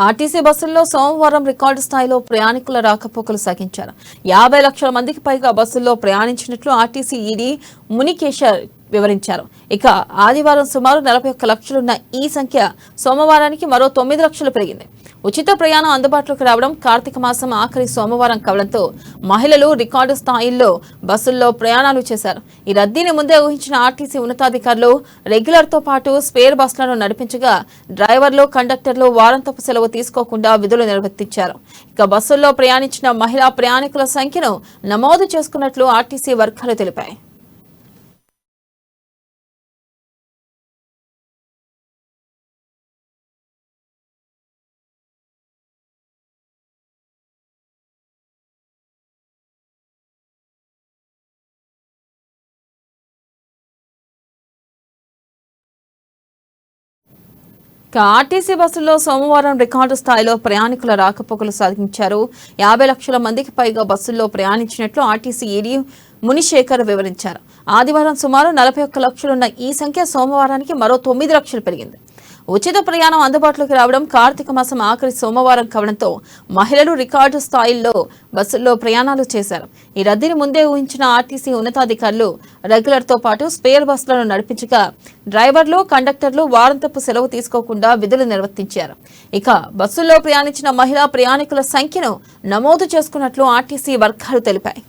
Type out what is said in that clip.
RTC బస్సుల్లో సోమవారం record స్థాయిలో ప్రయాణికుల రాకపోకలు సాగించారు. 50 లక్షల మందికి పైగా బస్సుల్లో ప్రయాణించినట్లు ఆర్టీసీ ఈడీ మునికేశర్ వివరించారు. ఇక ఆదివారం సుమారు 41 లక్షలున్న ఈ సంఖ్య సోమవారానికి మరో 9 లక్షలు పెరిగింది. ఉచిత ప్రయాణం అందుబాటులోకి రావడం, కార్తీక మాసం ఆఖరి సోమవారం కావడంతో మహిళలు రికార్డు స్థాయిల్లో బస్సుల్లో ప్రయాణాలు చేశారు. ఈ రద్దీని ముందే ఊహించిన ఆర్టీసీ ఉన్నతాధికారులు రెగ్యులర్తో పాటు స్పేర్ బస్సులను నడిపించగా డ్రైవర్లు, కండక్టర్లు వారాంతపు సెలవు తీసుకోకుండా విధులు నిర్వర్తించారు. ఇక బస్సుల్లో ప్రయాణించిన మహిళా ప్రయాణికుల సంఖ్యను నమోదు చేసుకున్నట్లు ఆర్టీసీ వర్గాలు తెలిపాయి. ఆర్టీసీ బస్సుల్లో సోమవారం రికార్డు స్థాయిలో ప్రయాణికుల రాకపోకలు సాగించారు. 50 లక్షల మందికి పైగా బస్సుల్లో ప్రయాణించినట్లు ఆర్టీసీ ఈడీ మునిశేఖర్ వివరించారు. ఆదివారం సుమారు 41 లక్షలున్న ఈ సంఖ్య సోమవారానికి మరో 9 లక్షలు పెరిగింది. ఉచిత ప్రయాణం అందుబాటులోకి రావడం, కార్తీక మాసం ఆఖరి సోమవారం కావడంతో మహిళలు రికార్డు స్థాయిల్లో బస్సుల్లో ప్రయాణాలు చేశారు. ఈ రద్దీని ముందే ఊహించిన ఆర్టీసీ ఉన్నతాధికారులు రెగ్యులర్తో పాటు స్పేర్ బస్సులను నడిపించగా డ్రైవర్లు, కండక్టర్లు వారాంతపు సెలవు తీసుకోకుండా విధులు నిర్వర్తించారు. ఇక బస్సుల్లో ప్రయాణించిన మహిళా ప్రయాణికుల సంఖ్యను నమోదు చేసుకున్నట్లు ఆర్టీసీ వర్గాలు తెలిపాయి.